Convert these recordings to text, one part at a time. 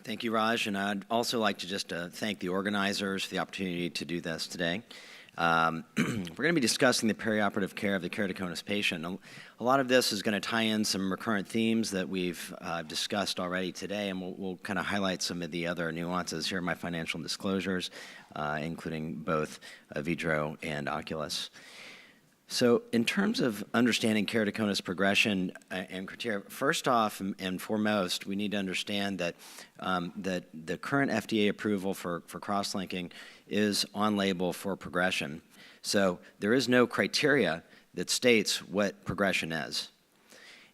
Thank you, Raj, and I'd also like to just thank the organizers for the opportunity to do this today. We're going to be discussing the perioperative care of the keratoconus patient. A lot of this is going to tie in some recurrent themes that we've discussed already today, and we'll kind of highlight some of the other nuances. Here are my financial disclosures, including both Vidro and Oculus. So in terms of understanding keratoconus progression and criteria, first off and foremost, we need to understand that, that the current FDA approval for cross-linking is on label for progression. So there is no criteria that states what progression is.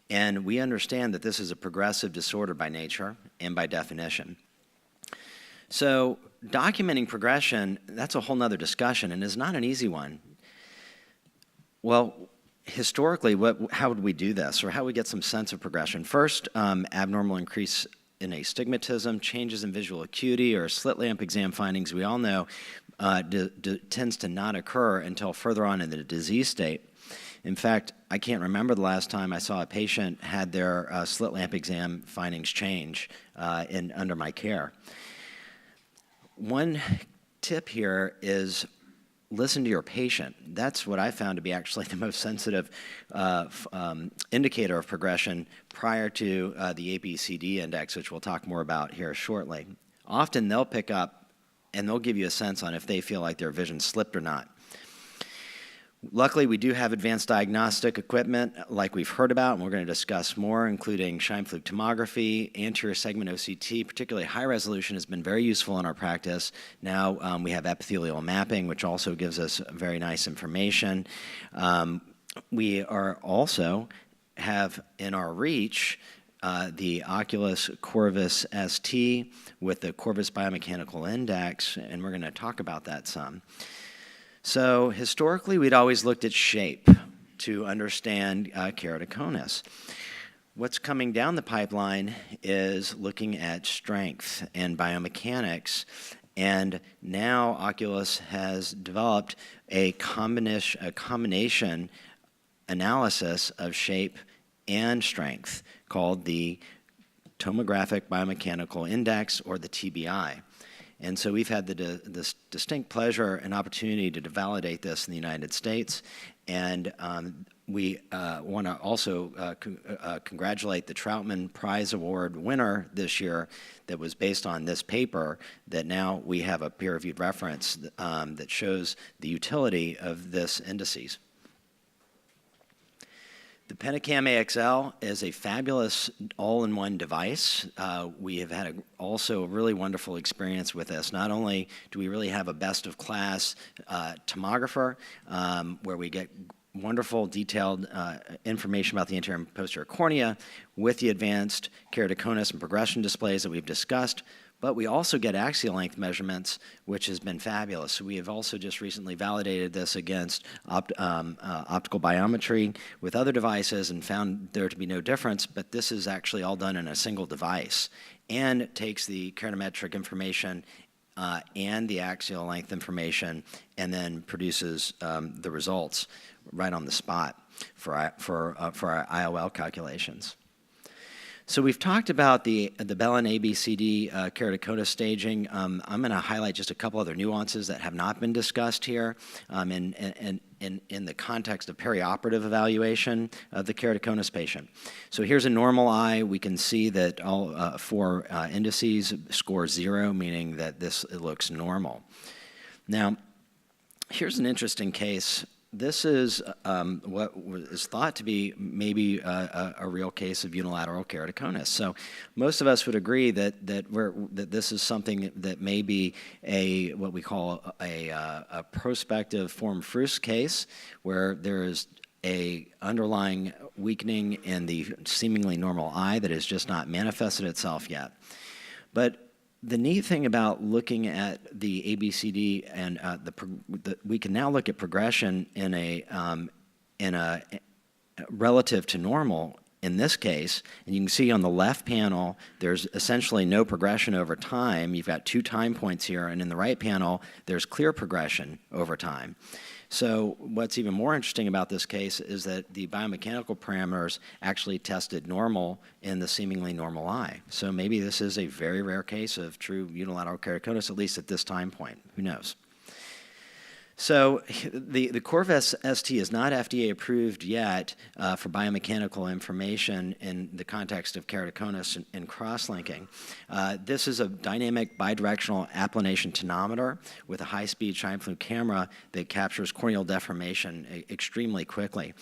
And we understand that this is a progressive disorder by nature and by definition. So documenting progression, that's a whole nother discussion and is not an easy one. Well, historically, how would we do this, or how would we get some sense of progression? First, abnormal increase in astigmatism, changes in visual acuity, or slit lamp exam findings, we all know, tends to not occur until further on in the disease state. In fact, I can't remember the last time I saw a patient had their slit lamp exam findings change under my care. One tip here is listen to your patient. That's what I found to be actually the most sensitive indicator of progression prior to the ABCD index, which we'll talk more about here shortly. Often they'll pick up and they'll give you a sense on if they feel like their vision slipped or not. Luckily, we do have advanced diagnostic equipment like we've heard about, and we're going to discuss more, including Scheimpflug tomography, anterior segment OCT. Particularly high resolution has been very useful in our practice. Now we have epithelial mapping, which also gives us very nice information. We are also have in our reach the Oculus Corvus ST with the Corvus Biomechanical Index, and we're going to talk about that some. So historically, we'd always looked at shape to understand keratoconus. What's coming down the pipeline is looking at strength and biomechanics, and now Oculus has developed a combination analysis of shape and strength called the Tomographic Biomechanical Index, or the TBI. And so we've had this distinct pleasure and opportunity to validate this in the United States. And we want to also congratulate the Troutman Prize Award winner this year that was based on this paper, that now we have a peer-reviewed reference that shows the utility of this indices. The Pentacam AXL is a fabulous all-in-one device. We have had also a really wonderful experience with this. Not only do we really have a best-of-class tomographer where we get wonderful detailed information about the anterior and posterior cornea with the advanced keratoconus and progression displays that we've discussed, but we also get axial length measurements, which has been fabulous. So we have also just recently validated this against optical biometry with other devices and found there to be no difference, but this is actually all done in a single device and takes the keratometric information and the axial length information and then produces the results right on the spot for our IOL calculations. So we've talked about the Bell and ABCD keratoconus staging. I'm going to highlight just a couple other nuances that have not been discussed here in the context of perioperative evaluation of the keratoconus patient. So here's a normal eye. We can see that all four indices score 0, meaning that this looks normal. Now, here's an interesting case. This is what is thought to be maybe a real case of unilateral keratoconus. So most of us would agree that this is something that may be what we call a prospective form frus case, where there is a underlying weakening in the seemingly normal eye that has just not manifested itself yet. But the neat thing about looking at the ABCD and we can now look at progression in a relative to normal in this case, and you can see on the left panel there's essentially no progression over time. You've got 2 time points here, and in the right panel there's clear progression over time. So what's even more interesting about this case is that the biomechanical parameters actually tested normal in the seemingly normal eye. So maybe this is a very rare case of true unilateral keratoconus, at least at this time point. Who knows? So the Corvus ST is not FDA approved yet for biomechanical information in the context of keratoconus and cross-linking. This is a dynamic bidirectional applanation tonometer with a high-speed shine flume camera that captures corneal deformation extremely quickly.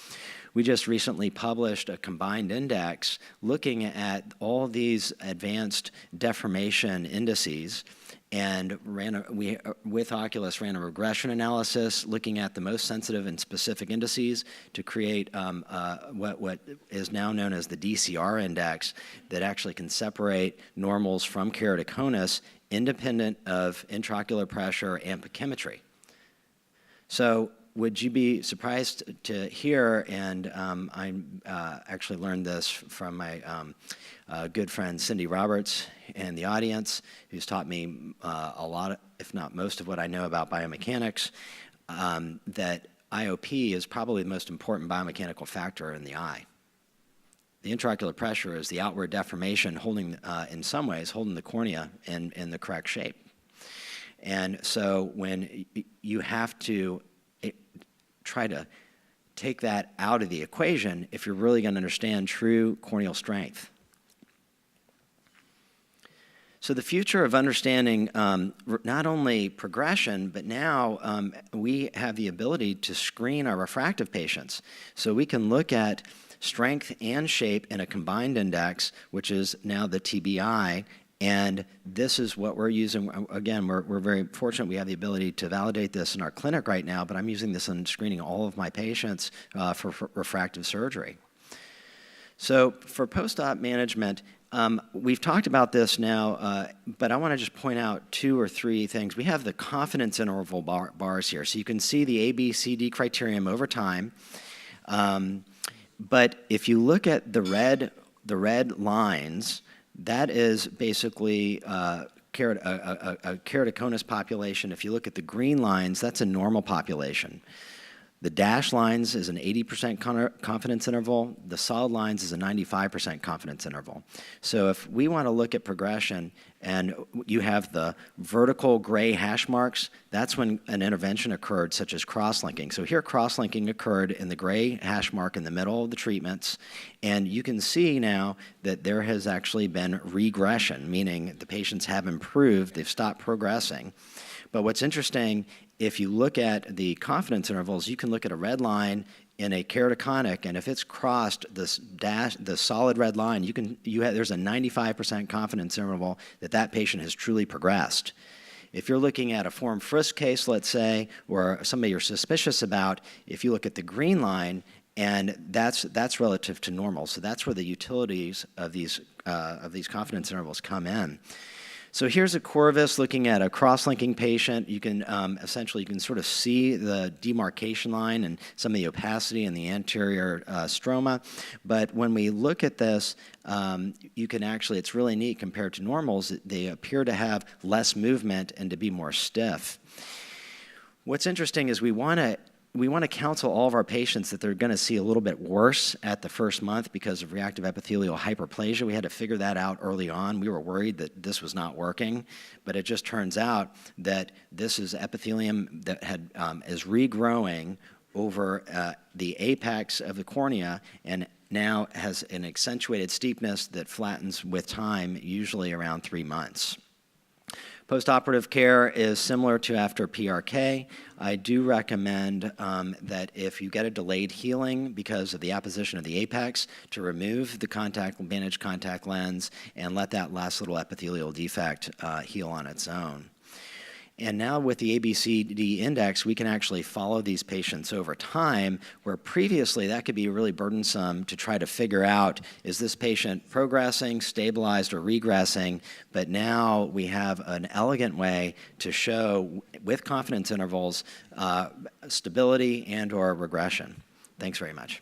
We just recently published a combined index looking at all these advanced deformation indices, and with Oculus ran a regression analysis looking at the most sensitive and specific indices to create what is now known as the DCR index that actually can separate normals from keratoconus independent of intraocular pressure and pachymetry. So would you be surprised to hear, and I actually learned this from my good friend Cindy Roberts in the audience, who's taught me a lot, if not most of what I know about biomechanics, that IOP is probably the most important biomechanical factor in the eye. The intraocular pressure is the outward deformation holding, in some ways, holding the cornea in the correct shape. And so when you have to try to take that out of the equation if you're really going to understand true corneal strength. So the future of understanding not only progression, but now we have the ability to screen our refractive patients. So we can look at strength and shape in a combined index, which is now the TBI, and this is what we're using. Again, we're very fortunate we have the ability to validate this in our clinic right now, but I'm using this in screening all of my patients for refractive surgery. So for post-op management, we've talked about this now, but I want to just point out 2 or 3 things. We have the confidence interval bars here. So you can see the A, B, C, D criterion over time. But if you look at the red lines, that is basically a keratoconus population. If you look at the green lines, that's a normal population. The dashed lines is an 80% confidence interval. The solid lines is a 95% confidence interval. So if we want to look at progression and you have the vertical gray hash marks, that's when an intervention occurred, such as cross-linking. So here cross-linking occurred in the gray hash mark in the middle of the treatments, and you can see now that there has actually been regression, meaning the patients have improved, they've stopped progressing. But what's interesting, if you look at the confidence intervals, you can look at a red line in a keratoconic, and if it's crossed this the solid red line, there's a 95% confidence interval that that patient has truly progressed. If you're looking at a form frisk case, let's say, or somebody you're suspicious about, if you look at the green line, and that's relative to normal, so that's where the utilities of these confidence intervals come in. So here's a Corvus looking at a cross-linking patient. You can essentially, you can sort of see the demarcation line and some of the opacity in the anterior stroma. But when we look at this, you can actually, it's really neat compared to normals. They appear to have less movement and to be more stiff. What's interesting is we want to counsel all of our patients that they're going to see a little bit worse at the first month because of reactive epithelial hyperplasia. We had to figure that out early on. We were worried that this was not working, but it just turns out that this is epithelium that is regrowing over the apex of the cornea and now has an accentuated steepness that flattens with time, usually around 3 months. Postoperative care is similar to after PRK. I do recommend that if you get a delayed healing because of the apposition of the apex, to remove the bandaged contact lens and let that last little epithelial defect heal on its own. And now with the ABCD index, we can actually follow these patients over time, where previously that could be really burdensome to try to figure out, is this patient progressing, stabilized, or regressing? But now we have an elegant way to show, with confidence intervals, stability and/or regression. Thanks very much.